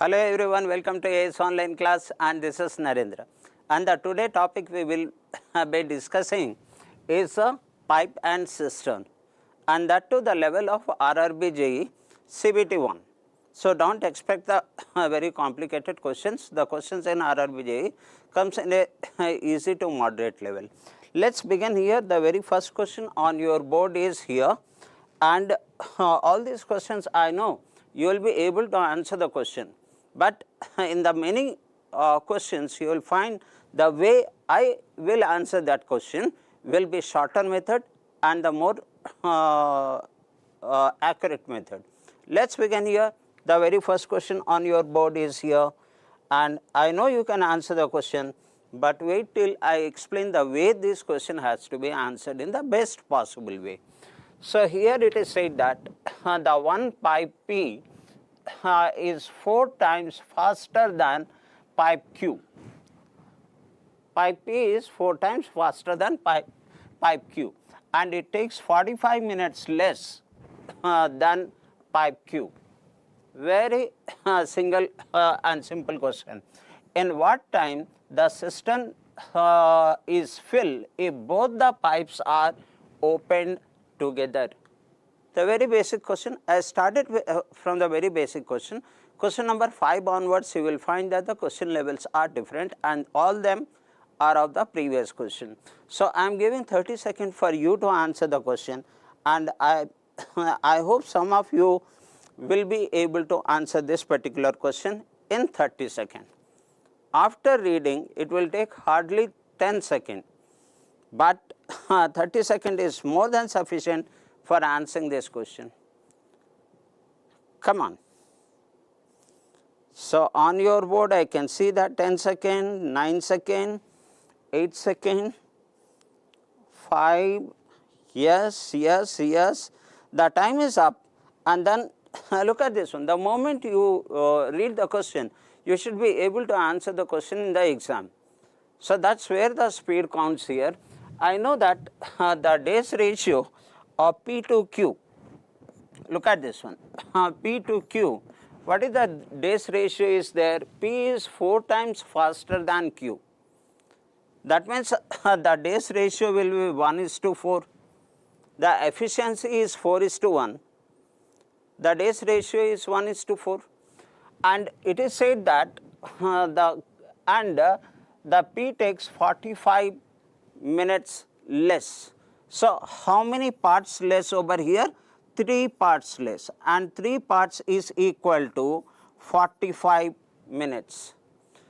Hello everyone, welcome to AS online class, and this is Narendra. And the today topic we will be discussing is a pipe and cistern, and that to the level of RRB JE CBT-1. So don't expect the very complicated questions. The questions in RRB JE comes in a easy to moderate level. Let's begin here. The very first question on your board is here, and all these questions I know you will be able to answer the question, but in the many questions you will find the way I will answer that question will be shorter method and the more accurate method. Let's begin here. The very first question on your board is here, and I know you can answer the question, but wait till I explain the way this question has to be answered in the best possible way. So here it is said that the one pipe P is 4 times faster than pipe Q. Pipe P is 4 times faster than pipe Q, and it takes 45 minutes less than pipe Q. Very single and simple question. In what time the cistern is filled if both the pipes are opened together? The very basic question. I started with, from the very basic question. Question number 5 onwards, you will find that the question levels are different, and all them are of the previous question. So I am giving 30 seconds for you to answer the question, and I hope some of you will be able to answer this particular question in 30 seconds. After reading, it will take hardly 10 seconds, but 30 seconds is more than sufficient for answering this question. Come on. So on your board I can see that 10 seconds, 9 seconds, 8 seconds, 5, yes, yes, yes. The time is up, and then look at this one. The moment you read the question, you should be able to answer the question in the exam. So that's where the speed counts here. I know that the days ratio of P to Q, look at this one, P to Q, what is the days ratio is there? P is 4 times faster than Q. That means the days ratio will be 1:4. The efficiency is 4:1. The days ratio is 1:4. And it is said that the P takes 45 minutes less. So how many parts less over here? 3 parts less, and 3 parts is equal to 45 minutes.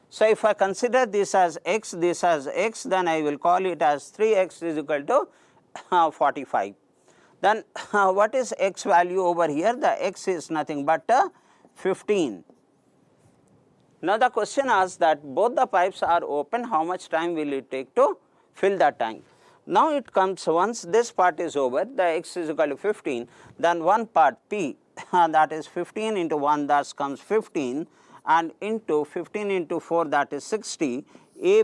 So if I consider this as x, then I will call it as 3x is equal to 45. Then what is x value over here? The x is nothing but 15. Now the question asks that both the pipes are open, how much time will it take to fill the tank? Now it comes, once this part is over, the x is equal to 15, then one part P, that is 15 into 1, that comes 15, and into 15 into 4, that is 60, A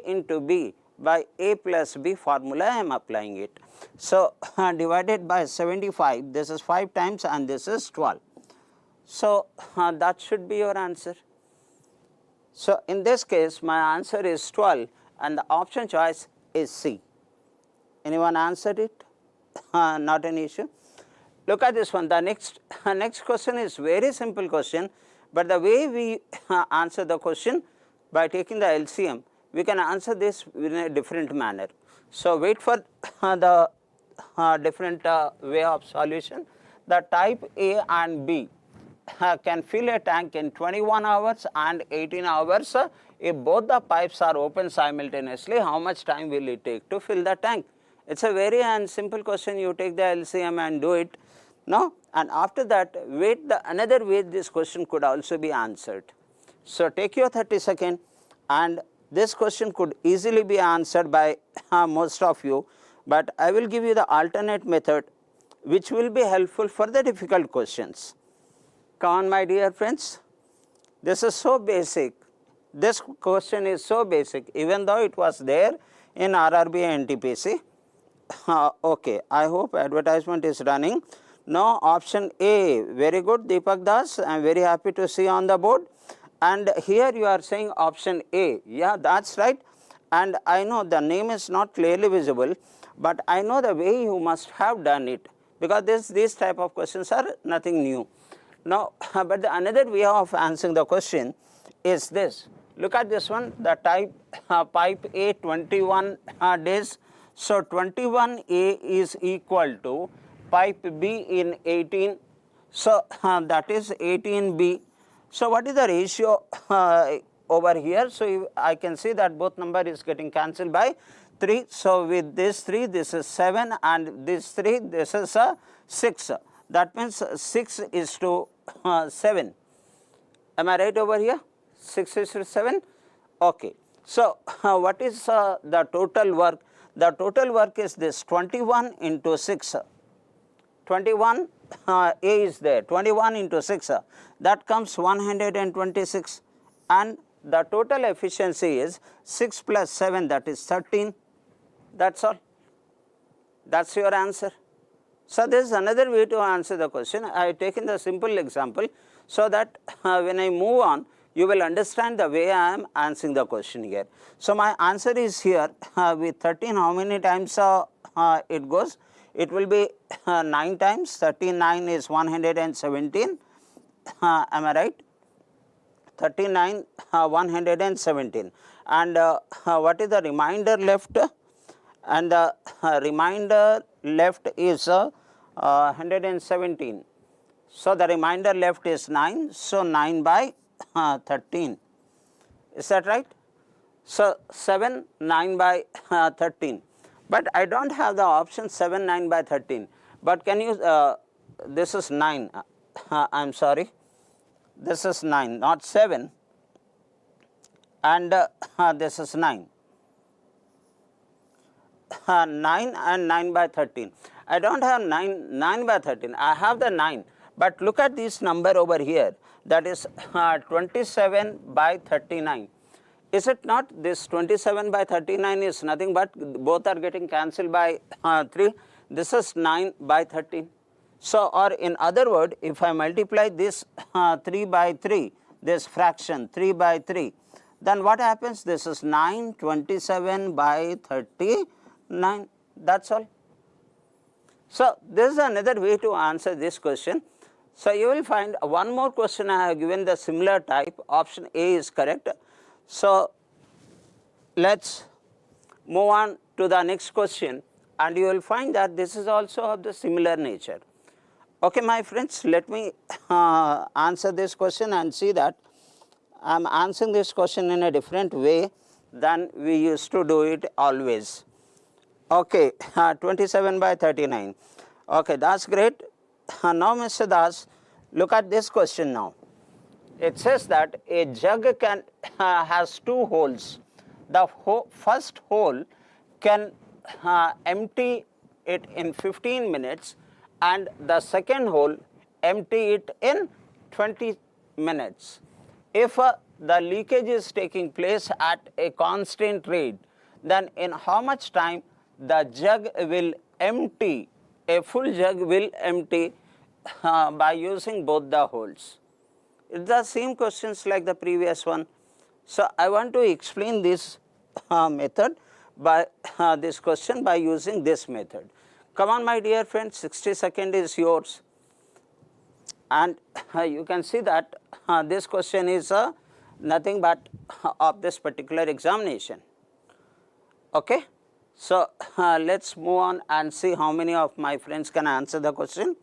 into B by A plus B formula I am applying it. So divided by 75, this is 5 times and this is 12. So that should be your answer. So in this case my answer is 12, and the option choice is C. Anyone answered it? Not an issue. Look at this one. The next question is very simple question, but the way we answer the question by taking the LCM, we can answer this in a different manner. So wait for the different way of solution. The type A and B can fill a tank in 21 hours and 18 hours. If both the pipes are open simultaneously, how much time will it take to fill the tank? It's a very simple question. You take the LCM and do it. No? And after that, wait another way this question could also be answered. So take your 30 seconds, and this question could easily be answered by most of you, but I will give you the alternate method which will be helpful for the difficult questions. Come on, my dear friends. This is so basic. This question is so basic, even though it was there in RRB and NTPC. Okay, I hope advertisement is running. No, option A. Very good, Deepak Das. I am very happy to see on the board. And here you are saying option A. Yeah, that's right. And I know the name is not clearly visible, but I know the way you must have done it, because these type of questions are nothing new. Now, but the another way of answering the question is this. Look at this one, the type pipe A 21 days. So 21A is equal to pipe B in 18. So that is 18B. So what is the ratio over here? So I can see that both number is getting cancelled by 3. So with this 3, this is 7, and this 3, this is 6. That means 6 is to 7. Am I right over here? 6 is to 7. Okay. So what is the total work? The total work is this 21 into 6. 21 A is there, 21 into 6, that comes 126, and the total efficiency is 6 plus 7, that is 13. That's all. That's your answer. So this is another way to answer the question. I have taken the simple example so that when I move on, you will understand the way I am answering the question here. So my answer is here with 13, how many times it goes? It will be 9 times, 39 is 117, am I right? 39, 117. And what is the remainder left? And the remainder left is 117. So the remainder left is 9, so 9 by 13. Is that right? So 7, 9 by 13. But I don't have the option 7, 9 by 13. But can you, this is 9, I am sorry, this is 9, not 7, and this is 9. 9 and 9 by 13. I don't have 9 by 13, I have the 9. But look at this number over here, that is 27 by 39. Is it not? This 27 by 39 is nothing but both are getting cancelled by 3. This is 9 by 13. So, or in other word, if I multiply this 3 by 3, this fraction 3 by 3, then what happens? This is 9, 27 by 39. That's all. So, this is another way to answer this question. So, you will find one more question I have given the similar type. Option A is correct. So, let us move on to the next question, and you will find that this is also of the similar nature. Okay, my friends, let me answer this question and see that I am answering this question in a different way than we used to do it always. Okay, 27 by 39. Okay, that's great. Now, Mr. Das, look at this question now. It says that a jug has 2 holes. The first hole can empty it in 15 minutes, and the second hole empty it in 20 minutes. If the leakage is taking place at a constant rate, then in how much time the jug will empty, a full jug will empty by using both the holes? It's the same questions like the previous one. So, I want to explain this method by this question by using this method. Come on, my dear friends, 60 seconds is yours. And you can see that this question is nothing but of this particular examination. Okay. So, let us move on and see how many of my friends can answer the question.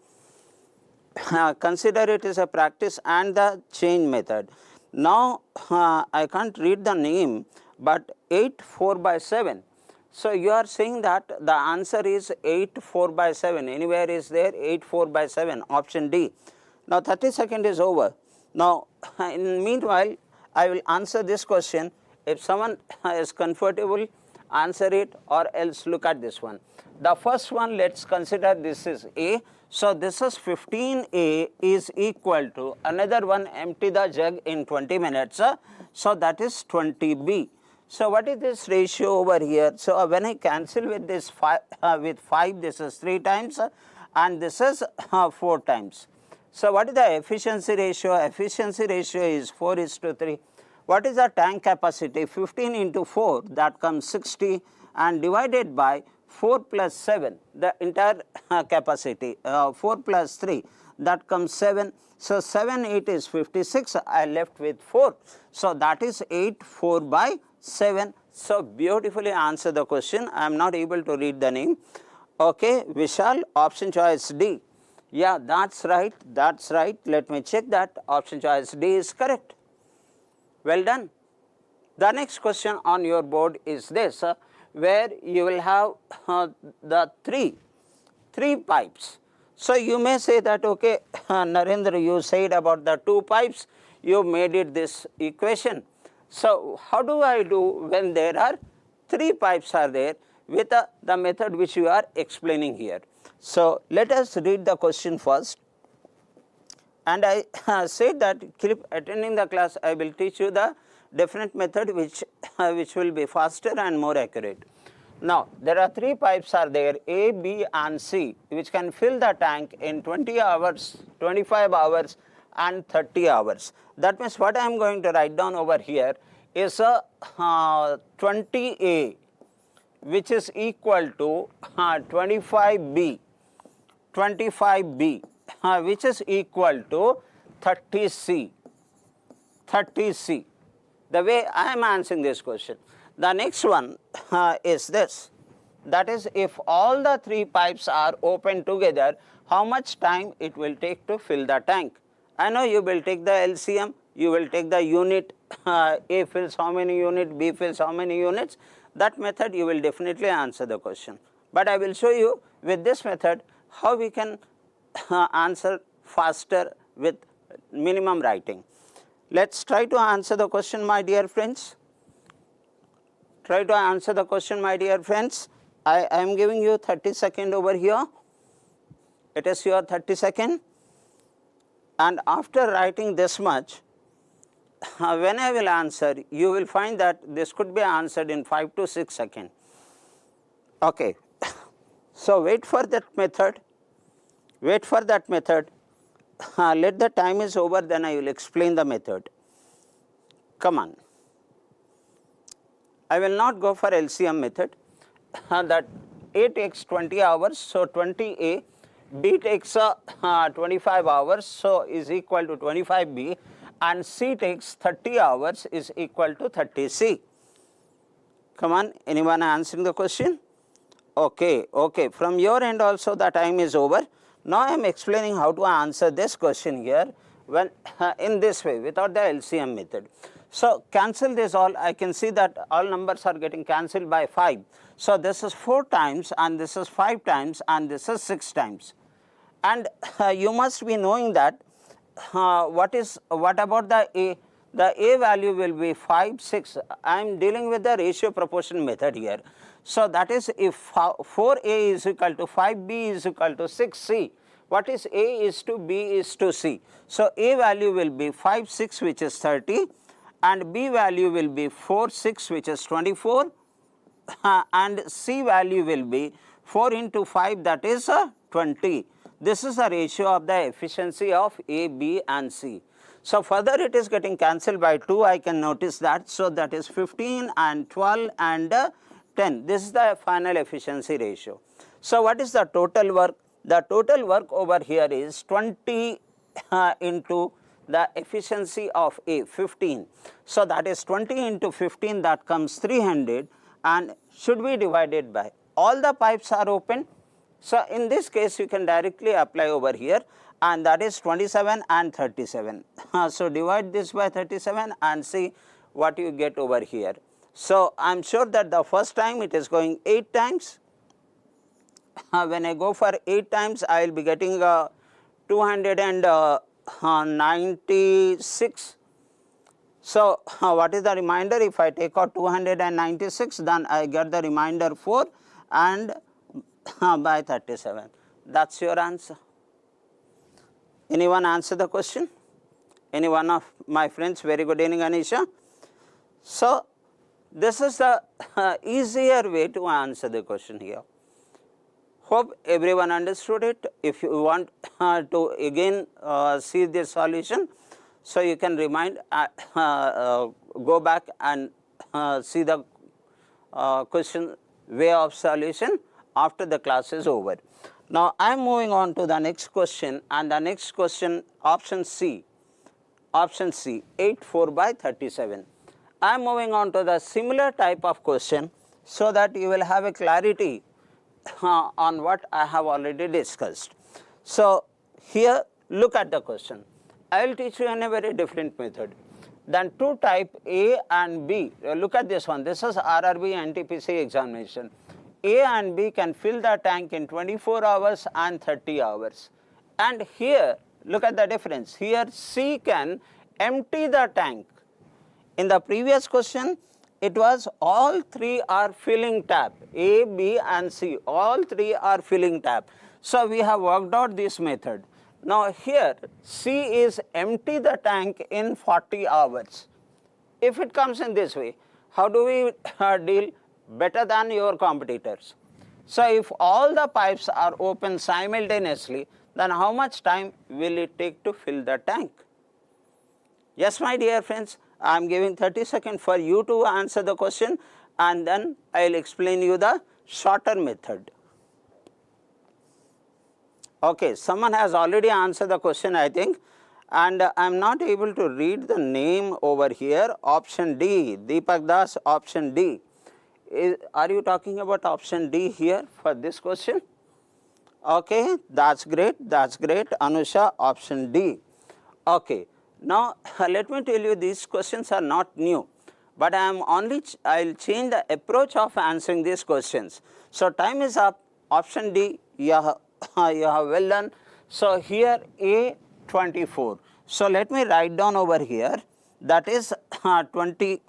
Consider it as a practice and the change method. Now, I can't read the name, but 8 4 by 7. So, you are saying that the answer is 8 4 by 7. Anywhere is there 8 4 by 7, option D. Now, 30 seconds is over. Now, in meanwhile, I will answer this question. If someone is comfortable, answer it, or else look at this one. The first one, let us consider this is A. So, this is 15A is equal to another one, empty the jug in 20 minutes. So, that is 20B. So, what is this ratio over here? So, when I cancel with this 5, this is 3 times, and this is 4 times. So, what is the efficiency ratio? Efficiency ratio is 4:3. What is the tank capacity? 15 into 4, that comes 60, and divided by 4 plus 7, the entire capacity, 4 plus 3, that comes 7. So, 7, 8 is 56, I left with 4. So, that is 8, 4 by 7. So, beautifully answer the question. I am not able to read the name. Okay, Vishal, option choice D. Yeah, that's right, that's right. Let me check that. Option choice D is correct. Well done. The next question on your board is this, where you will have the three pipes. So, you may say that, okay, Narendra, you said about the 2 pipes, you made it this equation. So, how do I do when there are 3 pipes are there with the method which you are explaining here? So, let us read the question first. And I said that keep attending the class, I will teach you the definite method which will be faster and more accurate. Now, there are 3 pipes are there, A, B and C, which can fill the tank in 20 hours, 25 hours and 30 hours. That means what I am going to write down over here is a 20A, which is equal to 25B, 25B, which is equal to 30C, 30C. The way I am answering this question. The next one is this, that is, if all the 3 pipes are open together, how much time it will take to fill the tank? I know you will take the LCM, you will take the unit, A fills how many units, B fills how many units. That method you will definitely answer the question. But I will show you with this method how we can answer faster with minimum writing. Let us try to answer the question, my dear friends. Try to answer the question, my dear friends. I am giving you 30 seconds over here. It is your 30 seconds. And after writing this much, when I will answer, you will find that this could be answered in 5 to 6 seconds. Okay. So, wait for that method. Wait for that method. Let the time is over, then I will explain the method. Come on. I will not go for LCM method. That A takes 20 hours, so 20A, B takes 25 hours, so is equal to 25B, and C takes 30 hours, is equal to 30C. Come on, anyone answering the question? Okay, okay. From your end also the time is over. Now I am explaining how to answer this question here when in this way without the LCM method. So, cancel this all. I can see that all numbers are getting cancelled by 5. So, this is 4 times and this is 5 times and this is 6 times. And you must be knowing that what about the A? The A value will be 5, 6. I am dealing with the ratio proportion method here. So, that is if 4A is equal to 5B is equal to 6C. What is A is to B is to C. So, A value will be 5, 6 which is 30. And B value will be 4, 6 which is 24 and C value will be 4 into 5 that is 20. This is the ratio of the efficiency of A, B and C. So, further it is getting cancelled by 2, I can notice that. So, that is 15 and 12 and 10. This is the final efficiency ratio. So, what is the total work? The total work over here is 20 into the efficiency of A, 15. So, that is 20 into 15, that comes 300 and should be divided by all the pipes are open. So, in this case you can directly apply over here and that is 27 and 37. So, divide this by 37 and see what you get over here. So, I am sure that the first time it is going 8 times. When I go for 8 times, I will be getting 296. So, what is the remainder? If I take out 296, then I get the remainder 4 and by 37. That is your answer. Anyone answer the question? Any one of my friends? Very good evening, Anisha. So, this is the easier way to answer the question here. Hope everyone understood it. If you want to again see this solution, so you can remind, go back and see the question way of solution after the class is over. Now, I am moving on to the next question, and the next question, option C, 84/37. I am moving on to the similar type of question, so that you will have a clarity on what I have already discussed. So, here look at the question. I will teach you in a very different method. Then two type A and B. Look at this one. This is RRB NTPC examination. A and B can fill the tank in 24 hours and 30 hours. And here, look at the difference. Here C can empty the tank. In the previous question, it was all three are filling tap, A, B and C, all three are filling tap. So, we have worked out this method. Now, here C is empty the tank in 40 hours. If it comes in this way, how do we deal? Better than your competitors. So, if all the pipes are open simultaneously, then how much time will it take to fill the tank? Yes, my dear friends, I am giving 30 seconds for you to answer the question, and then I will explain you the shorter method. Okay, someone has already answered the question, I think, and I am not able to read the name over here. Option D, Deepak Das, option D. Are you talking about option D here for this question? Okay, that's great, that's great. Anusha, option D. Okay, now let me tell you, these questions are not new, but I will change the approach of answering these questions. So, time is up. Option D, you have well done. So, here A 24. So, let me write down over here, that is 24A.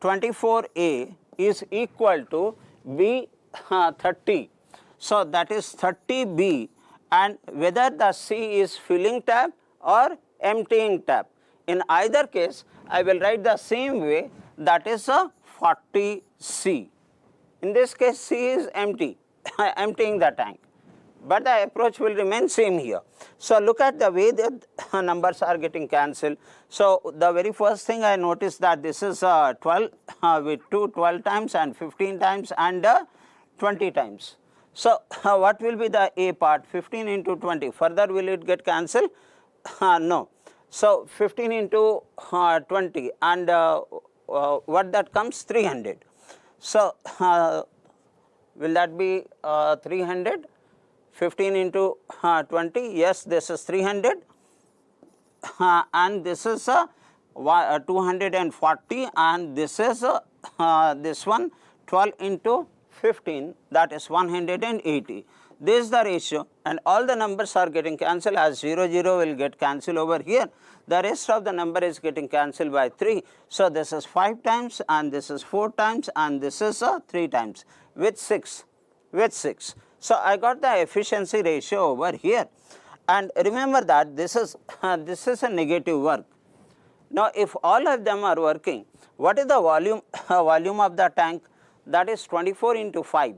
24A is equal to B 30. So, that is 30B, and whether the C is filling tap or emptying tap. In either case, I will write the same way, that is a 40C. In this case, C is empty, emptying the tank, but the approach will remain same here. So, look at the way the numbers are getting cancelled. So, the very first thing I noticed that this is 12 with 12 times and 15 times and 20 times. So, what will be the A part? 15 into 20. Further, will it get cancelled? No. So, 15 into 20, and what that comes? 300. So, will that be 300? 15 into 20, yes, this is 300, and this is 240, and this is this one 12 into 15, that is 180. This is the ratio, and all the numbers are getting cancelled, as 0 0 will get cancelled over here. The rest of the number is getting cancelled by 3. So, this is 5 times, and this is 4 times, and this is 3 times with 6. So, I got the efficiency ratio over here, and remember that this is a negative work. Now, if all of them are working, what is the volume of the tank? That is 24 into 5,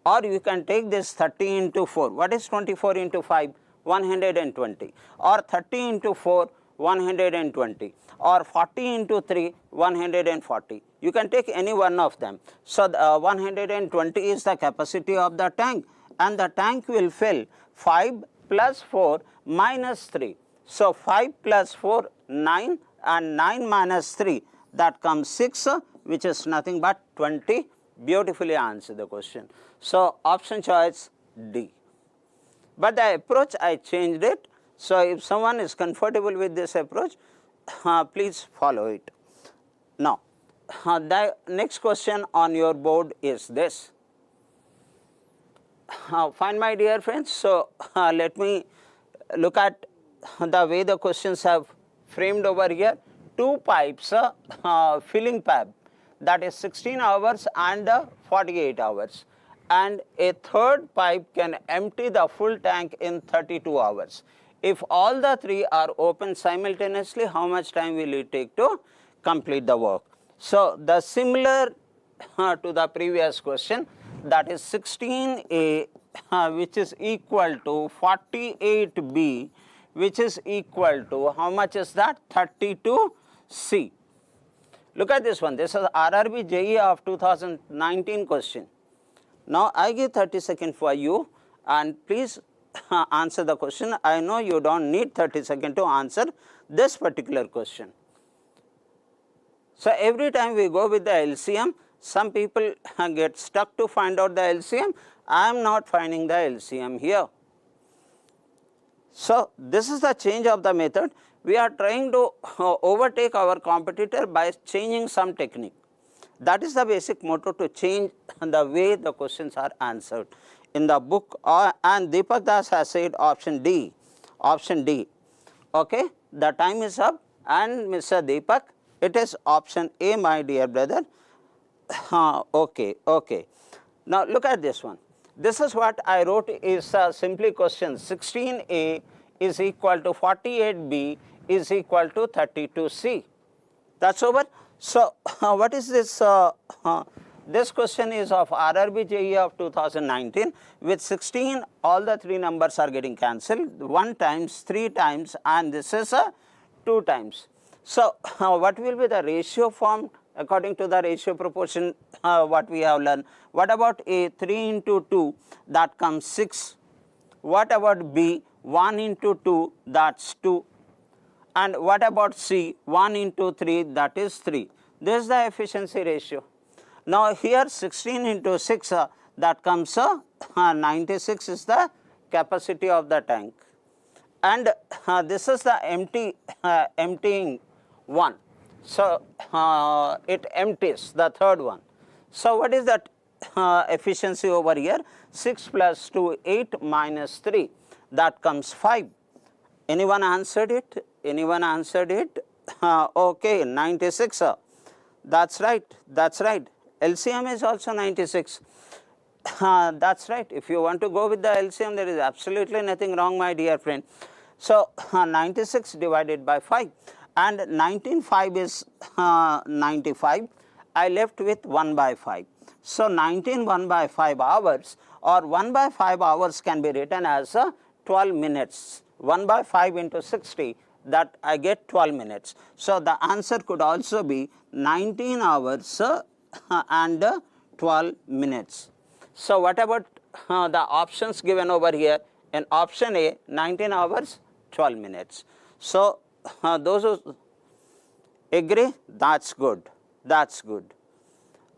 or you can take this 30 into 4. What is 24 into 5? 120, or 30 into 4, 120, or 40 into 3, 140. You can take any one of them. So, 120 is the capacity of the tank, and the tank will fill 5 plus 4 minus 3. So, 5 plus 4, 9, and 9 minus 3, that comes 6, which is nothing but 20. Beautifully answer the question. So, option choice D. But the approach I changed it. So, if someone is comfortable with this approach, please follow it. Now, the next question on your board is this. Fine, my dear friends. So, let me look at the way the questions have framed over here. 2 pipes filling pipe, that is 16 hours and 48 hours, and a third pipe can empty the full tank in 32 hours. If all the 3 are open simultaneously, how much time will it take to complete the work? So, the similar to the previous question, that is 16A which is equal to 48B which is equal to, how much is that? 32C. Look at this one. This is RRB JE of 2019 question. Now I give 30 seconds for you and please answer the question. I know you don't need 30 seconds to answer this particular question. So every time we go with the LCM, some people get stuck to find out the LCM. I am not finding the LCM here. So this is the change of the method. We are trying to overtake our competitor by changing some technique. That is the basic motto, to change the way the questions are answered in the book. And Deepak Das has said option D. Option D. Okay, the time is up, and Mr. Deepak, it is option A, my dear brother. Okay. Now look at this one. This is what I wrote is simply question. 16A is equal to 48B is equal to 32C. That's over. So what is this? This question is of RRB JE of 2019. With 16, all the three numbers are getting cancelled. 1 times, 3 times, and this is 2 times. So what will be the ratio formed according to the ratio proportion what we have learned? What about A? 3 into 2, that comes 6. What about B? 1 into 2, that's 2. And what about C? 1 into 3, that is 3. This is the efficiency ratio. Now here 16 into 6, that comes 96 is the capacity of the tank. And this is the emptying one. So it empties the third one. So what is that efficiency over here? 6 plus 2, 8 minus 3, that comes 5. Anyone answered it? Anyone answered it? Okay, 96. That's right. That's right. LCM is also 96. That's right. If you want to go with the LCM, there is absolutely nothing wrong, my dear friend. So 96 divided by 5, and 19/5 is 95. I left with 1 by 5. So 19 1 by 5 hours, or 1 by 5 hours can be written as 12 minutes. 1 by 5 into 60, that I get 12 minutes. So the answer could also be 19 hours and 12 minutes. So what about the options given over here? In option A, 19 hours, 12 minutes. So those who agree, that's good. That's good.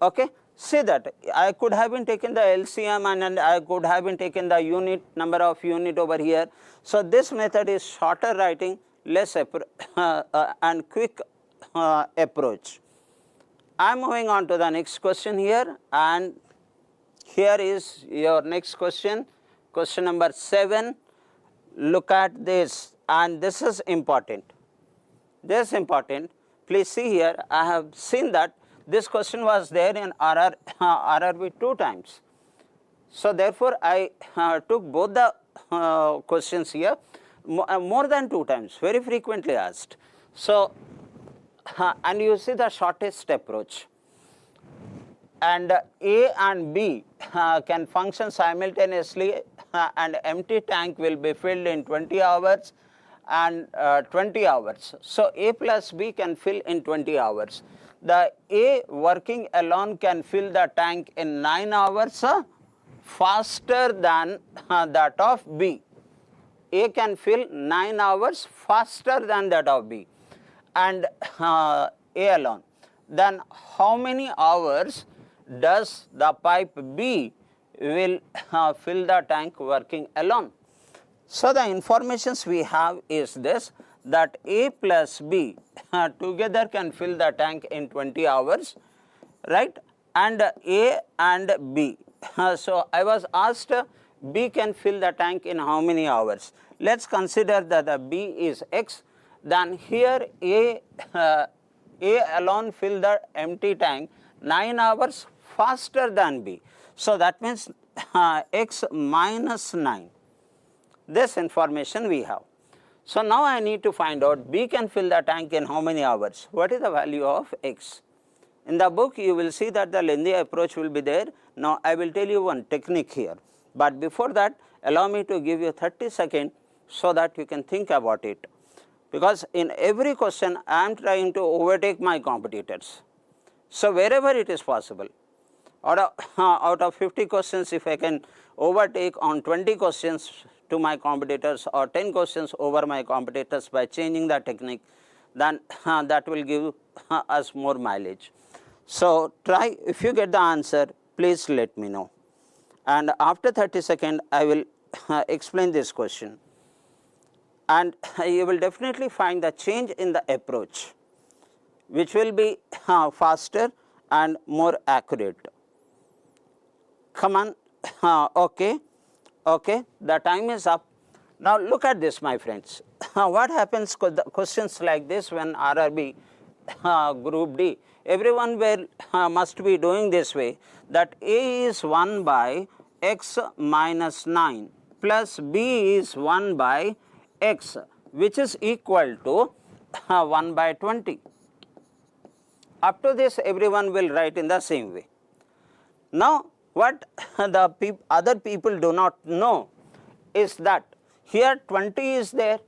Okay. See that I could have been taken the LCM and I could have been taken the unit, number of unit over here. So this method is shorter writing, less and quick approach. I am moving on to the next question here, and here is your next question, question number 7. Look at this, and this is important. This is important. Please see here, I have seen that this question was there in RRB 2 times. So therefore, I took both the questions here more than 2 times, very frequently asked. So, and you see the shortest approach. And A and B can function simultaneously, and empty tank will be filled in 20 hours and 20 hours. So A plus B can fill in 20 hours. The A working alone can fill the tank in 9 hours faster than that of B. A can fill 9 hours faster than that of B, and A alone. Then how many hours does the pipe B will fill the tank working alone? So the informations we have is this, that A plus B together can fill the tank in 20 hours, right? And A and B. So I was asked B can fill the tank in how many hours? Let's consider that the B is X. Then here A alone fill the empty tank 9 hours faster than B. So that means X minus 9. This information we have. So now I need to find out B can fill the tank in how many hours? What is the value of X? In the book you will see that the lengthy approach will be there. Now I will tell you one technique here, but before that allow me to give you 30 seconds so that you can think about it, because in every question I am trying to overtake my competitors. So wherever it is possible, out of 50 questions, if I can overtake on 20 questions to my competitors or 10 questions over my competitors by changing the technique, then that will give us more mileage. So try, if you get the answer, please let me know, and after 30 seconds I will explain this question, and you will definitely find the change in the approach, which will be faster and more accurate. Come on, okay, the time is up. Now look at this, my friends. What happens questions like this when RRB group D, everyone will must be doing this way, that A is 1 by x minus 9 plus B is 1 by x, which is equal to 1 by 20. Up to this everyone will write in the same way. Now what the other people do not know is that here 20 is there.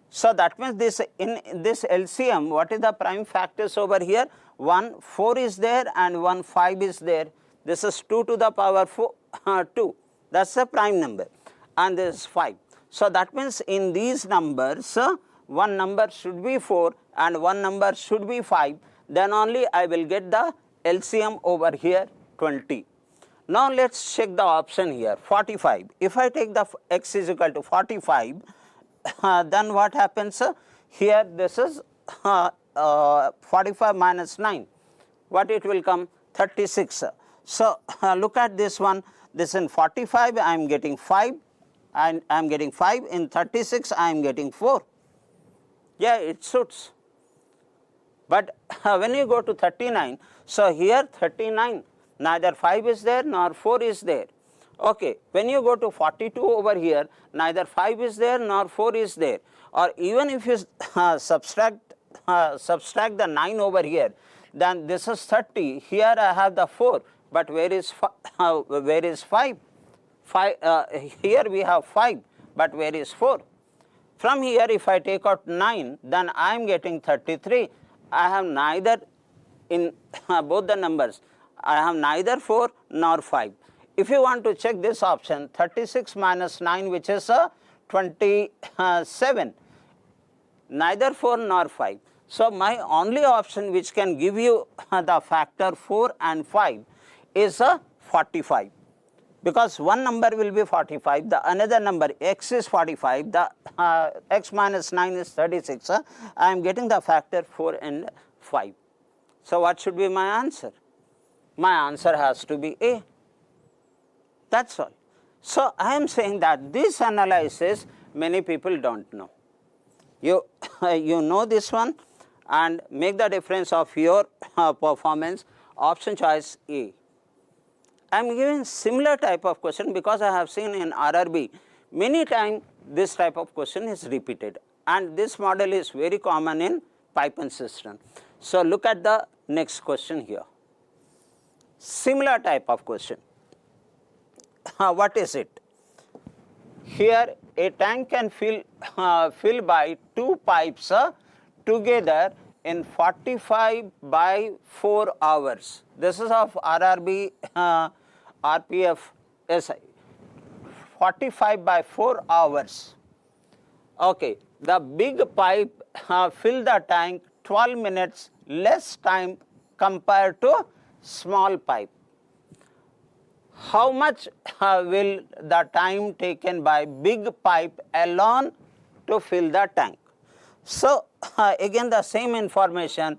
So that means this, in this LCM, what is the prime factors over here? 1 4 is there and 1 5 is there. This is 2 to the power 2. That's the prime number, and this is 5. So that means in these numbers, one number should be 4 and one number should be 5. Then only I will get the LCM over here 20. Now let's check the option here, 45. If I take the x is equal to 45, then what happens? Here this is 45 minus 9. What it will come? 36. So look at this one. This in 45 I am getting 5, and I am getting 5. In 36 I am getting 4. Yeah, it suits. But when you go to 39, so here 39, neither 5 is there nor 4 is there. Okay, when you go to 42 over here, neither 5 is there nor 4 is there. Or even if you subtract the 9 over here, then this is 30. Here I have the 4, but where is 5? Here we have 5, but where is 4? From here if I take out 9, then I am getting 33. I have neither in both the numbers, I have neither 4 nor 5. If you want to check this option, 36 minus 9, which is 27, neither 4 nor 5. So my only option which can give you the factor 4 and 5 is 45, because one number will be 45, the another number x is 45, the x minus 9 is 36. I am getting the factor 4 and 5. So what should be my answer? My answer has to be A. That's all. So I am saying that this analysis many people don't know. You know this one, and make the difference of your performance. Option choice A. I am giving similar type of question because I have seen in RRB many times this type of question is repeated, and this model is very common in Pipe and Cistern. So look at the next question here. Similar type of question. What is it? Here a tank can fill by 2 pipes together in 45 by 4 hours. This is of RRB RPF SI. 45 by 4 hours. Okay, the big pipe fill the tank 12 minutes less time compared to small pipe. How much will the time taken by big pipe alone to fill the tank? So again the same information,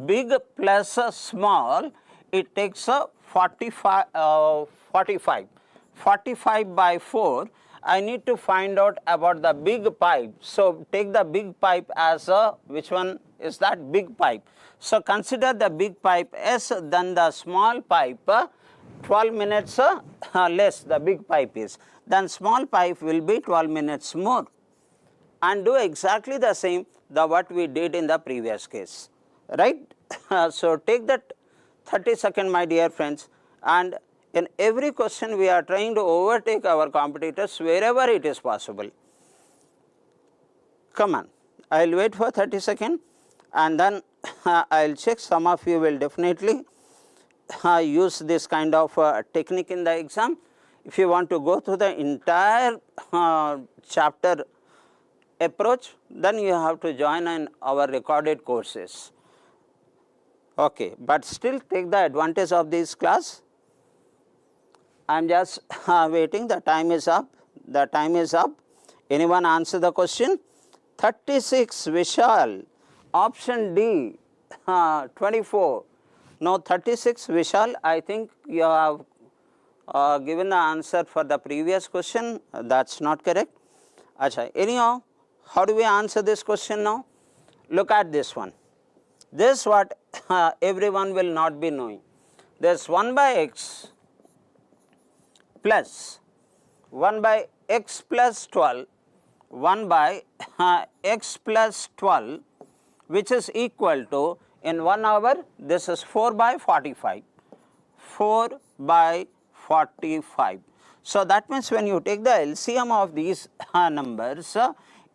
big plus small, it takes 45 by 4. I need to find out about the big pipe. So take the big pipe as which one is that big pipe? So consider the big pipe S, then the small pipe 12 minutes less the big pipe is, then small pipe will be 12 minutes more, and do exactly the same what we did in the previous case, right? So take that 30 seconds, my dear friends, and in every question we are trying to overtake our competitors wherever it is possible. Come on, I will wait for 30 seconds and then I will check. Some of you will definitely use this kind of technique in the exam. If you want to go through the entire chapter approach, then you have to join in our recorded courses. Okay, but still take the advantage of this class. I am just waiting, the time is up, the time is up. Anyone answer the question? 36 Vishal, option D, 24. No, 36 Vishal, I think you have given the answer for the previous question, that is not correct. Achha, anyhow, how do we answer this question now? Look at this one. This what everyone will not be knowing. There is 1 by x plus 1 by x plus 12, 1 by x plus 12, which is equal to, in 1 hour, this is 4 by 45, 4 by 45. So, that means when you take the LCM of these numbers,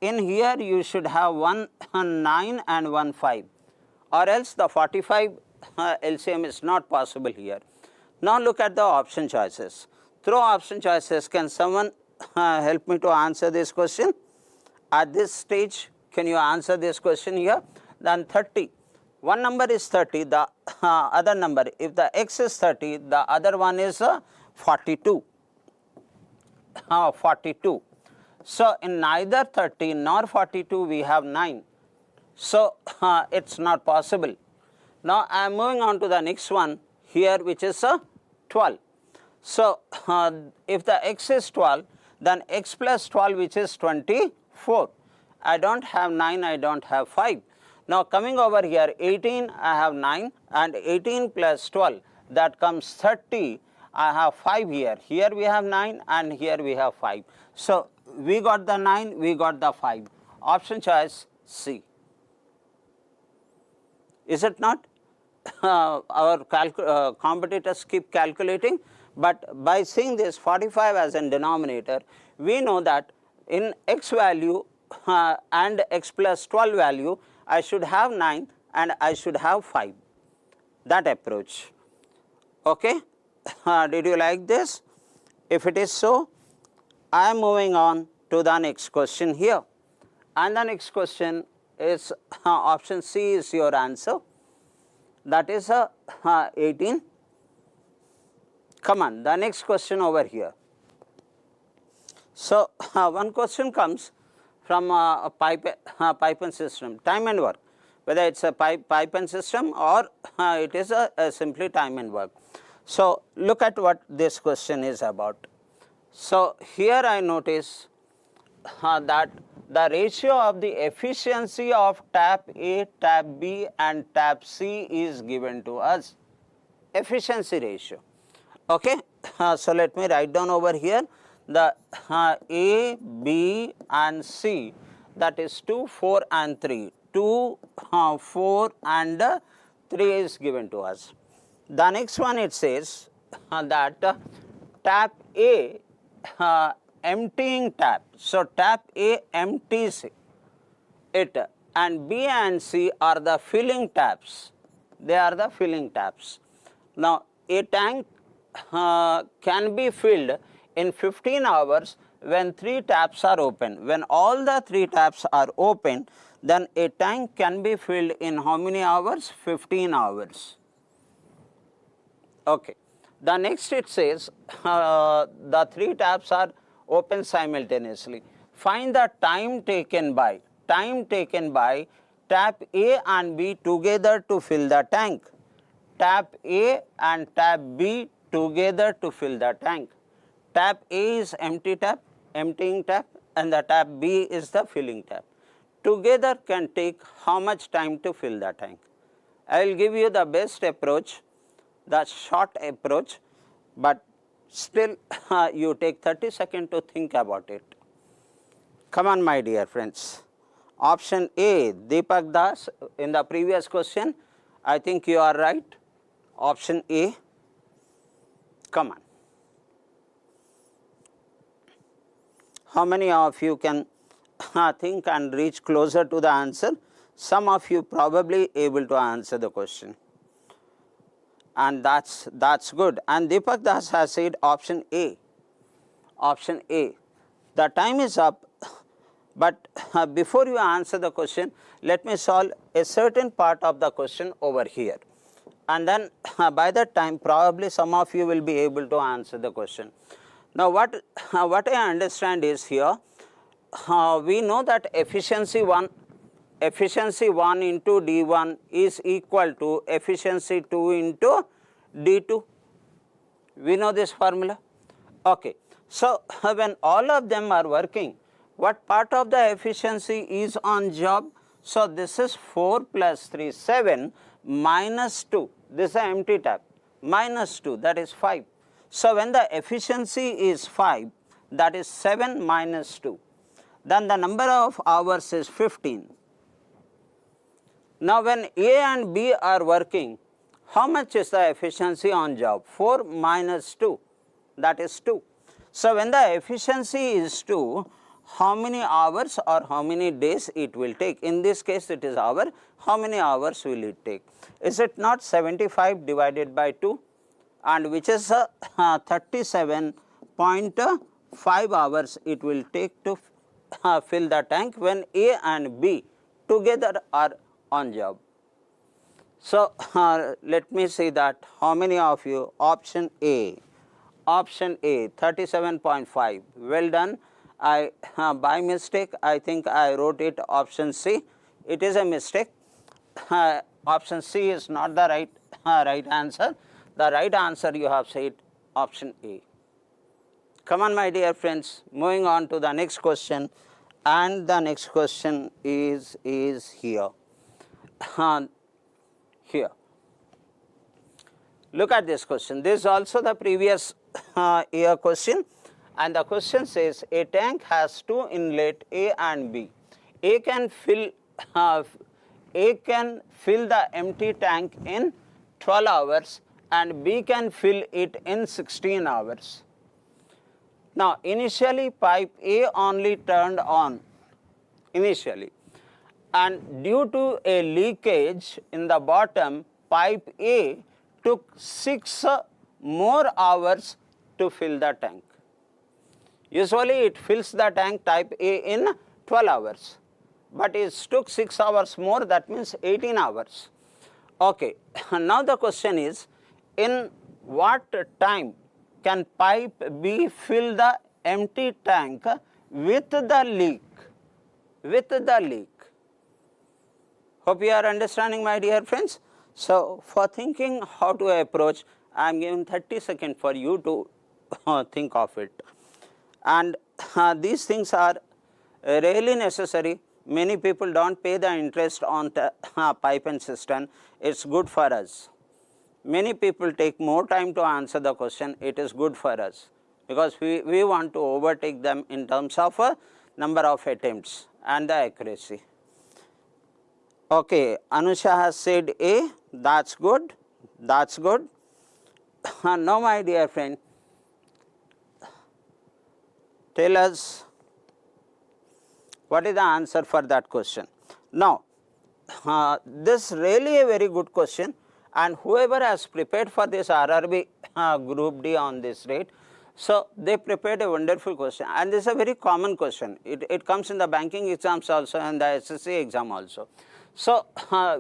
in here you should have 1 9 and 1 5, or else the 45 LCM is not possible here. Now, look at the option choices. Through option choices, can someone help me to answer this question? At this stage, can you answer this question here? Then 30. One number is 30, the other number, if the x is 30, the other one is 42. 42. So, in neither 30 nor 42 we have 9. So, it is not possible. Now, I am moving on to the next one here, which is 12. So, if the x is 12, then x plus 12, which is 24. I do not have 9, I do not have 5. Now, coming over here, 18, I have 9, and 18 plus 12, that comes 30. I have 5 here. Here we have 9 and here we have 5. So, we got the 9, we got the 5. Option choice C. Is it not? Our competitors keep calculating, but by seeing this 45 as a denominator, we know that in x value and x plus 12 value, I should have 9 and I should have 5. That approach. Okay? Did you like this? If it is so, I am moving on to the next question here. And the next question is option C is your answer. That is 18. Come on, the next question over here. So, one question comes from a pipe and system, time and work, whether it is a pipe and system or it is a simply time and work. So, look at what this question is about. So, here I notice that the ratio of the efficiency of tap A, tap B and tap C is given to us, efficiency ratio. Okay. So, let me write down over here the A, B and C, that is 2, 4 and 3, 2, 4 and 3 is given to us. The next one it says that tap A, emptying tap. So, tap A empties it and B and C are the filling taps, they are the filling taps. Now, a tank can be filled in 15 hours when 3 taps are open. When all the 3 taps are open, then a tank can be filled in how many hours? 15 hours. Okay. The next it says the 3 taps are open simultaneously. Find the time taken by tap A and B together to fill the tank. Tap A and tap B together to fill the tank. Tap A is empty tap, emptying tap, and the tap B is the filling tap. Together can take how much time to fill the tank? I will give you the best approach, the short approach, but still you take 30 seconds to think about it. Come on, my dear friends. Option A, Deepak Das, in the previous question, I think you are right. Option A. Come on. How many of you can think and reach closer to the answer? Some of you probably able to answer the question, and that's good. And Deepak Das has said option A. Option A. The time is up, but before you answer the question, let me solve a certain part of the question over here, and then by that time probably some of you will be able to answer the question. Now what I understand is here, we know that efficiency 1 into D1 is equal to efficiency 2 into D2. We know this formula. Okay. So when all of them are working, what part of the efficiency is on job? So this is 4 plus 3, 7 minus 2. This is an empty tab. Minus 2, that is 5. So when the efficiency is 5, that is 7 minus 2. Then the number of hours is 15. Now when A and B are working, how much is the efficiency on job? 4 minus 2, that is 2. So when the efficiency is 2, how many hours or how many days it will take? In this case it is hour. How many hours will it take? Is it not 75 divided by 2? And which is 37.5 hours it will take to fill the tank when A and B together are on job. So let me see that how many of you, option A, 37.5, well done. I by mistake I think I wrote it option C. It is a mistake. Option C is not the right answer. The right answer you have said option A. Come on my dear friends, moving on to the next question, and the next question is here. Here. Look at this question. This is also the previous year question, and the question says a tank has two inlet A and B. A can fill the empty tank in 12 hours and B can fill it in 16 hours. Now initially pipe A only turned on initially, and due to a leakage in the bottom, pipe A took 6 more hours to fill the tank. Usually it fills the tank type A in 12 hours, but it took 6 hours more, that means 18 hours. Okay, now the question is, in what time can pipe B fill the empty tank with the leak? With the leak. Hope you are understanding, my dear friends. So for thinking how to approach, I am giving 30 seconds for you to think of it. And these things are really necessary. Many people don't pay the interest on pipe and cistern. It's good for us. Many people take more time to answer the question. It is good for us because we want to overtake them in terms of number of attempts and the accuracy. Okay, Anusha has said A. That's good. That's good. Now, my dear friend, tell us what is the answer for that question. Now, this really a very good question, and whoever has prepared for this RRB group D on this date, so they prepared a wonderful question, and this is a very common question. It comes in the banking exams also and the SSC exam also. So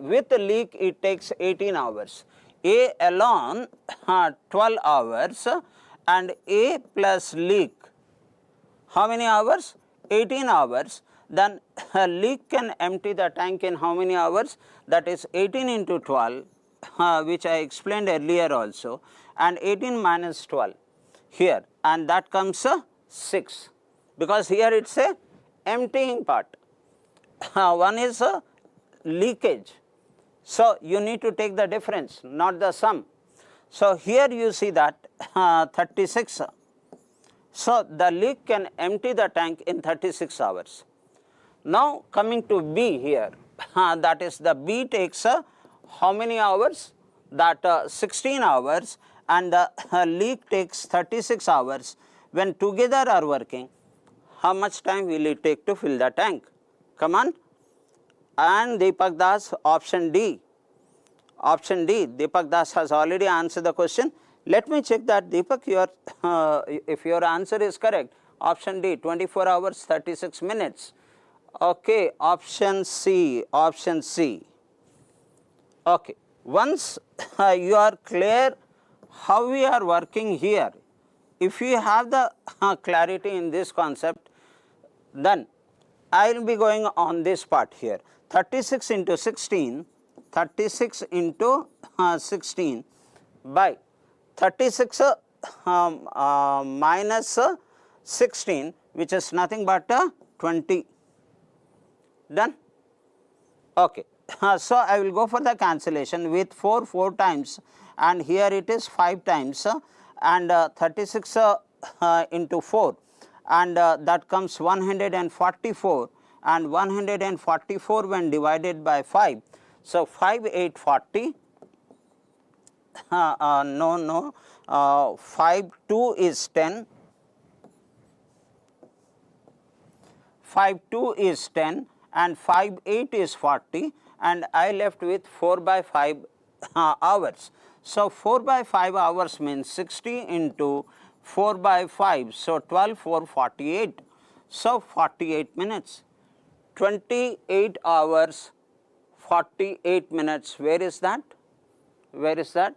with the leak it takes 18 hours. A alone 12 hours and A plus leak, how many hours? 18 hours. Then leak can empty the tank in how many hours? That is 18 into 12, which I explained earlier also, and 18 minus 12 here, and that comes 6, because here it is a emptying part. One is leakage. So you need to take the difference, not the sum. So here you see that 36. So the leak can empty the tank in 36 hours. Now coming to B here, that is the B takes how many hours? that 16 hours and the leak takes 36 hours. When together are working, how much time will it take to fill the tank? Come on. And Deepak Das, option D. Option D. Deepak Das has already answered the question. Let me check that, Deepak, if your answer is correct. Option D, 24 hours 36 minutes. Okay, option C, option C. Okay, once you are clear how we are working here, if you have the clarity in this concept, then I will be going on this part here. 36 into 16, 36 into 16 by 36 minus 16, which is nothing but 20. Done? Okay. So, I will go for the cancellation with 4 times, and here it is 5 times and 36 into 4, and that comes 144, and 144 when divided by 5. So, 5 8 40, 5 2 is 10, 5 2 is 10 and 5 8 is 40, and I left with 4 by 5 hours. So, 4 by 5 hours means 60 into 4 by 5. So, 12 4 48. So, 48 minutes. 28 hours 48 minutes. Where is that? Where is that?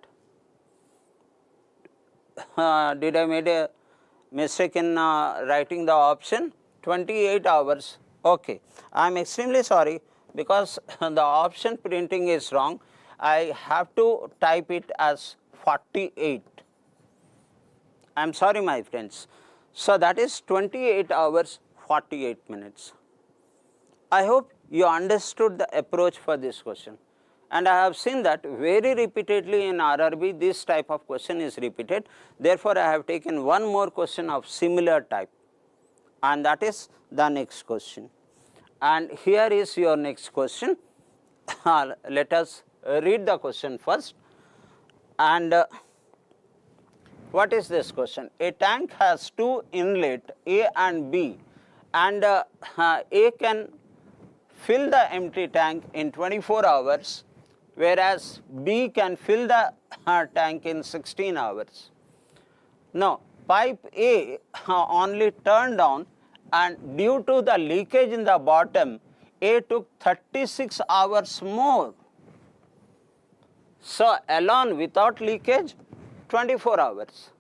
Did I made a mistake in writing the option? 28 hours. Okay. I am extremely sorry, because the option printing is wrong. I have to type it as 48. I am sorry, my friends. So, that is 28 hours 48 minutes. I hope you understood the approach for this question, and I have seen that very repeatedly in RRB this type of question is repeated. Therefore, I have taken one more question of similar type, and that is the next question. And here is your next question. Let us read the question first. And what is this question? A tank has two inlet A and B, and A can fill the empty tank in 24 hours, whereas B can fill the tank in 16 hours. Now, pipe A only turned on, and due to the leakage in the bottom, A took 36 hours more. So, alone without leakage 24 hours,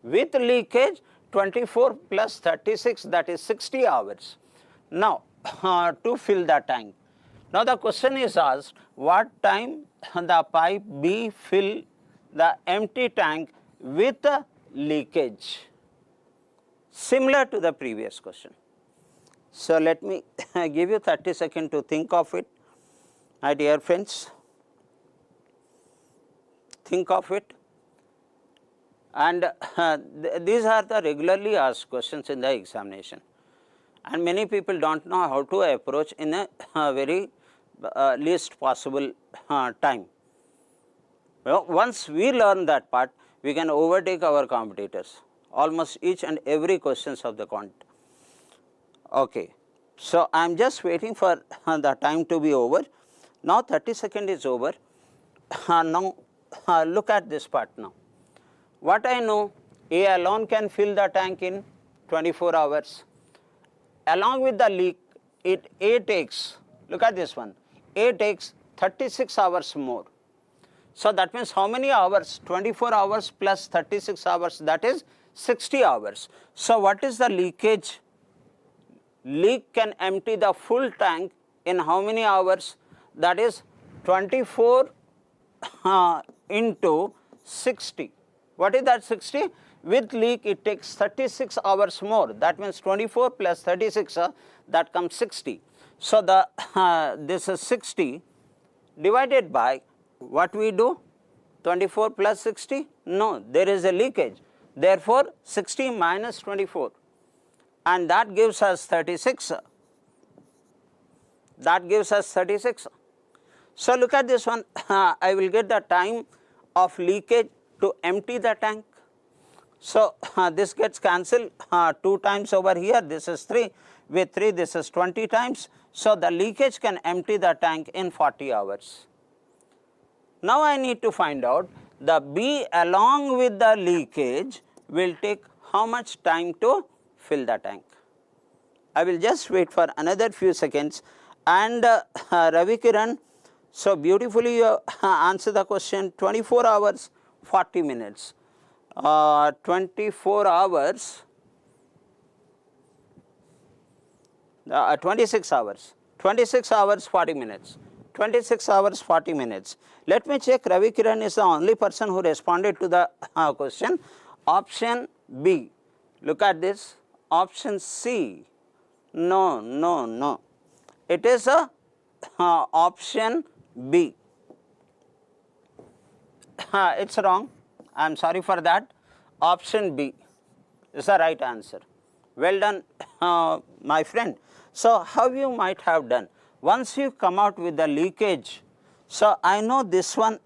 with leakage 24 plus 36, that is 60 hours. Now, to fill the tank. Now, the question is asked, what time the pipe B fill the empty tank with leakage? Similar to the previous question. So, let me give you 30 seconds to think of it, my dear friends. Think of it. And these are the regularly asked questions in the examination, and many people do not know how to approach in a very least possible time. Well, once we learn that part, we can overtake our competitors, almost each and every questions of the quant. Okay. So, I am just waiting for the time to be over. Now, 30 seconds is over. Now, look at this part now. What I know, A alone can fill the tank in 24 hours. Along with the leak, A takes, look at this one, A takes 36 hours more. So, that means how many hours? 24 hours plus 36 hours, that is 60 hours. So, what is the leakage? Leak can empty the full tank in how many hours? That is 24 into 60. What is that 60? With leak it takes 36 hours more. That means 24 plus 36, that comes 60. So, the this is 60 divided by what we do? 24 plus 60? No, there is a leakage. Therefore, 60 minus 24, and that gives us 36. That gives us 36. So, look at this one. I will get the time of leakage to empty the tank. So, this gets cancelled 2 times over here, this is 3, with 3 this is 20 times. So, the leakage can empty the tank in 40 hours. Now, I need to find out the B along with the leakage will take how much time to fill the tank. I will just wait for another few seconds, and Ravi Kiran, so beautifully you answer the question. 24 hours 40 minutes, 24 hours 26 hours, 26 hours 40 minutes, 26 hours 40 minutes. Let me check. Ravi Kiran is the only person who responded to the question. Option B, look at this. Option C, no, no, no. It is a option B. It's wrong. I am sorry for that. Option B is the right answer. Well done, my friend. So, how you might have done? Once you come out with the leakage, so I know this one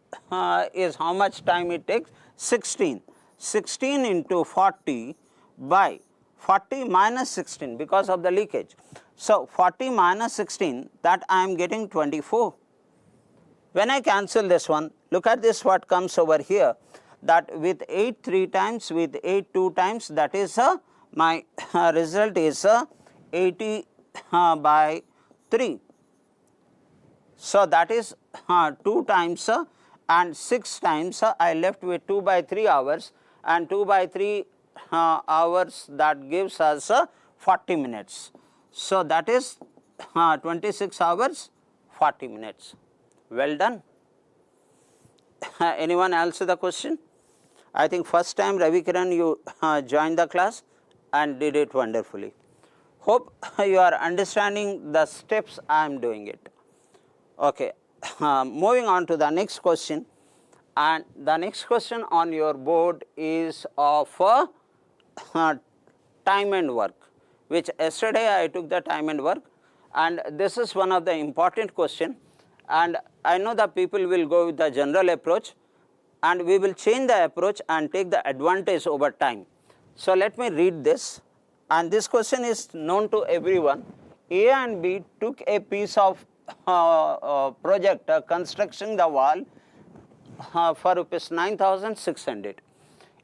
is how much time it takes? 16. 16 into 40 by 40 minus 16 because of the leakage. So, 40 minus 16, that I am getting 24. When I cancel this one, look at this, what comes over here, that with 8 3 times, with 8 2 times, that is my result is 80 by 3. So, that is 2 times and 6 times I left with 2 by 3 hours, and 2 by 3 hours, that gives us 40 minutes. So, that is 26 hours 40 minutes. Well done. Anyone else the question? I think first time Ravi Kiran you joined the class and did it wonderfully. Hope you are understanding the steps I am doing it. Okay. Moving on to the next question, and the next question on your board is of time and work, which yesterday I took the time and work, and this is one of the important question, and I know the people will go with the general approach, and we will change the approach and take the advantage over time. So, let me read this, and this question is known to everyone. A and B took a piece of project constructing the wall for rupees 9,600.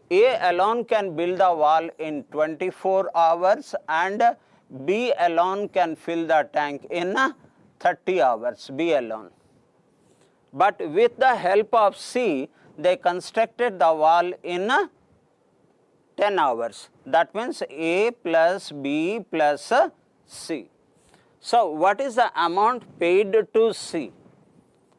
A alone can build the wall in 24 hours and B alone can fill the tank in 30 hours, B alone. But with the help of C, they constructed the wall in 10 hours. That means A plus B plus C. So, what is the amount paid to C?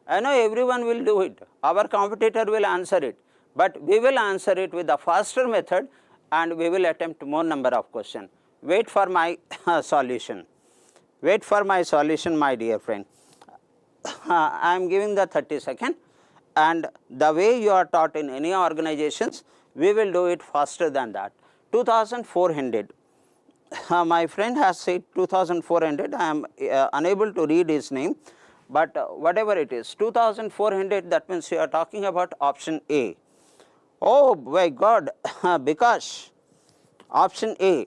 I know everyone will do it. Our competitor will answer it. But we will answer it with a faster method and we will attempt more number of questions. Wait for my solution. Wait for my solution, my dear friend. I am giving the 30 seconds, and the way you are taught in any organizations, we will do it faster than that. 2,400. My friend has said 2,400. I am unable to read his name, but whatever it is, 2,400, that means you are talking about option A. Oh my God, because option A,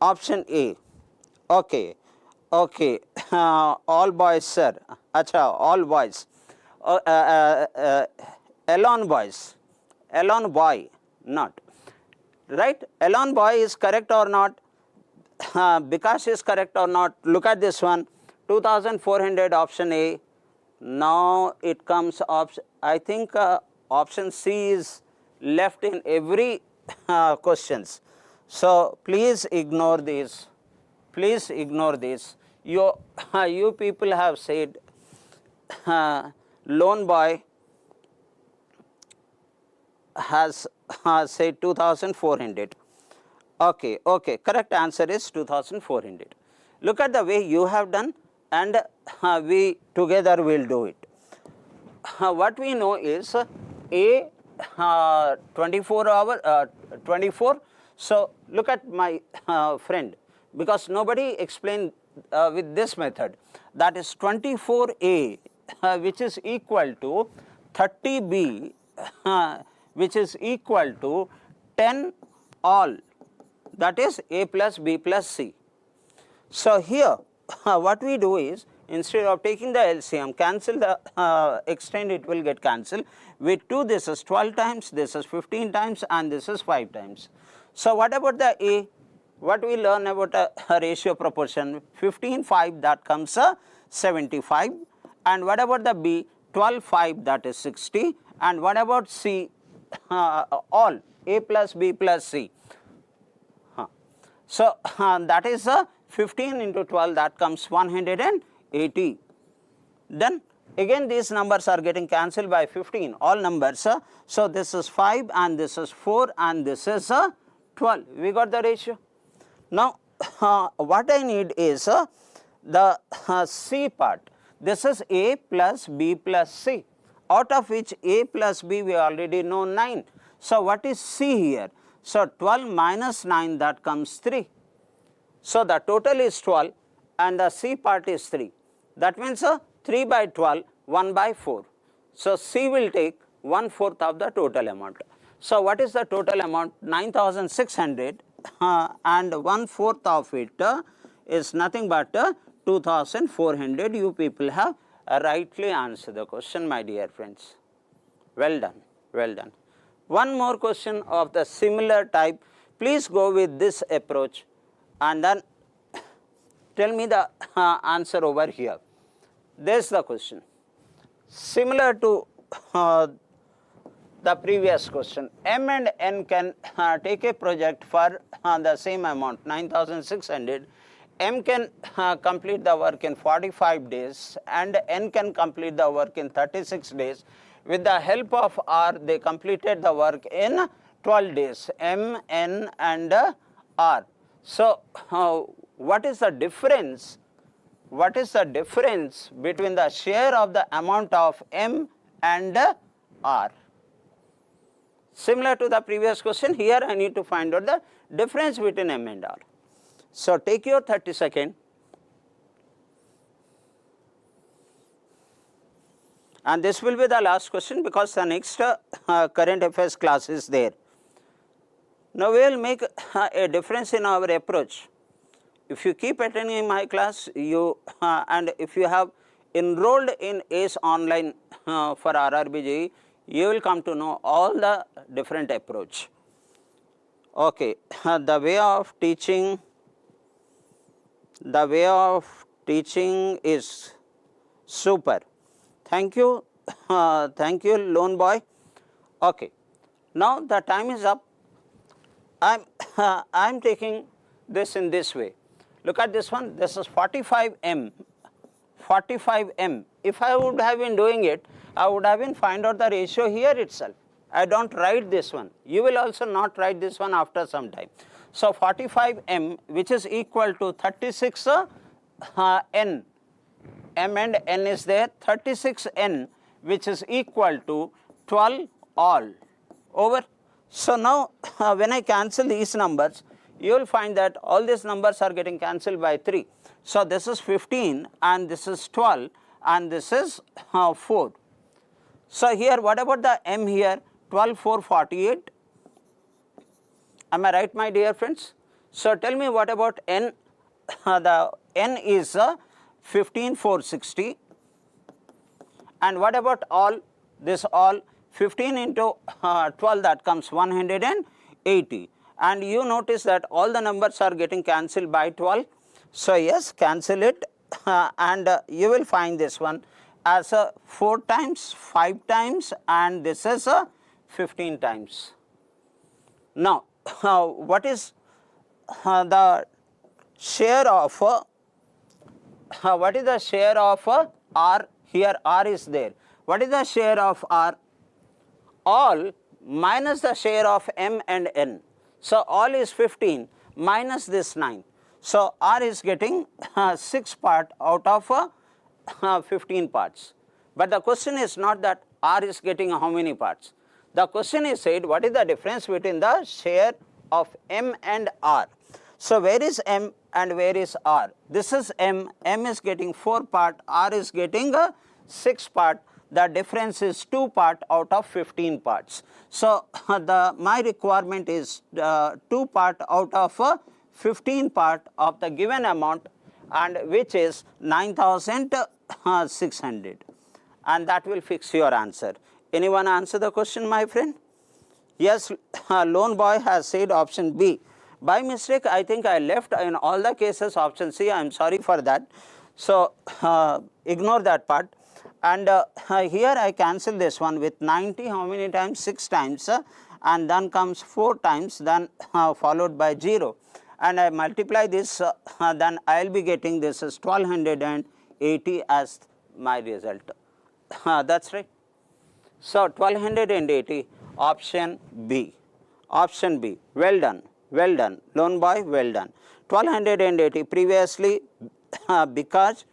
option A. Okay, okay, all boys, sir. Acha, all boys. Alone boys, alone boy, not. Right? Alone boy is correct or not? Because is correct or not? Look at this one, 2,400, option A. Now it comes option, I think option C is left in every questions. So please ignore this. Please ignore this. You people have said lone boy has said 2,400. Okay, okay, correct answer is 2,400. Look at the way you have done, and we together will do it. What we know is A 24 hour 24. So look at my friend, because nobody explained with this method, that is 24A which is equal to 30B which is equal to 10 all, that is A plus B plus C. So here what we do is, instead of taking the LCM, cancel the extend, it will get cancelled. With 2 this is 12 times, this is 15 times, and this is 5 times. So what about the A? What we learn about a ratio proportion? 15, 5, that comes 75. And what about the B? 12, 5, that is 60. And what about C? All, A plus B plus C. So that is 15 into 12, that comes 180. Then again these numbers are getting cancelled by 15, all numbers. So this is 5 and this is 4 and this is 12. We got the ratio. Now what I need is the C part. This is A plus B plus C, out of which A plus B we already know 9. So what is C here? So 12 minus 9, that comes 3. So the total is 12 and the C part is 3. That means 3 by 12, 1 by 4. So C will take 1/4 of the total amount. So what is the total amount? 9,600 and 1/4 of it is nothing but 2,400. You people have rightly answered the question, my dear friends. Well done, well done. One more question of the similar type. Please go with this approach and then tell me the answer over here. This is the question. Similar to the previous question, M and N can take a project for the same amount, 9,600. M can complete the work in 45 days and N can complete the work in 36 days. With the help of R, they completed the work in 12 days, M, N and R. So what is the difference? What is the difference between the share of the amount of M and R? Similar to the previous question, here I need to find out the difference between M and R. So take your 30 seconds. And this will be the last question because the next current affairs class is there. Now we will make a difference in our approach. If you keep attending my class, you and if you have enrolled in ACE online for RRB JE, you will come to know all the different approach. Okay, the way of teaching is super. Thank you, lone boy. Okay, now the time is up. I'm taking this in this way. Look at this one. This is 45M. 45M. If I would have been doing it, I would have been find out the ratio here itself. I don't write this one. You will also not write this one after some time. So 45M, which is equal to 36 N. M and N is there, 36N, which is equal to 12 all over. So now when I cancel these numbers, you will find that all these numbers are getting cancelled by 3. So this is 15 and this is 12 and this is 4. So here what about the M here? 12, 4, 48. Am I right, my dear friends? So tell me what about N? The N is 15, 4, 60. And what about all? This all 15 into 12, that comes 180. And you notice that all the numbers are getting cancelled by 12. So yes, cancel it and you will find this one as 4 times, 5 times and this is 15 times. Now what is the share of R? Here R is there. What is the share of R? All minus the share of M and N. So all is 15 minus this 9. So R is getting 6 part out of 15 parts. But the question is not that R is getting how many parts. The question is said what is the difference between the share of M and R. So where is M and where is R? This is M. M is getting 4 part, R is getting 6 part. the difference is 2 part out of 15 parts. So, my requirement is 2 part out of 15 part of the given amount, and which is 9,600, and that will fix your answer. Anyone answer the question, my friend? Yes, lone boy has said option B. By mistake, I think I left in all the cases option C. I am sorry for that. So, ignore that part. And here I cancel this one with 90, how many times? 6 times, and then comes 4 times, then followed by 0. And I multiply this, then I will be getting this as 1280 as my result. That's right. So, 1280, option B. Option B. Well done. Well done. Lone boy, well done. 1280 previously because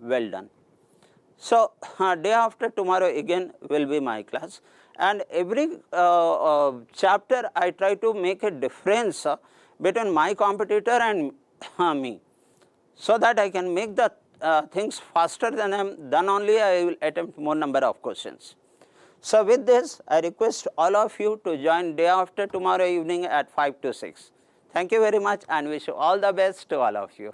well done. So, day after tomorrow again will be my class, and every chapter I try to make a difference between my competitor and me, so that I can make the things faster than them, then only I will attempt more number of questions. So, with this I request all of you to join day after tomorrow evening at 5 to 6. Thank you very much and wish you all the best to all of you.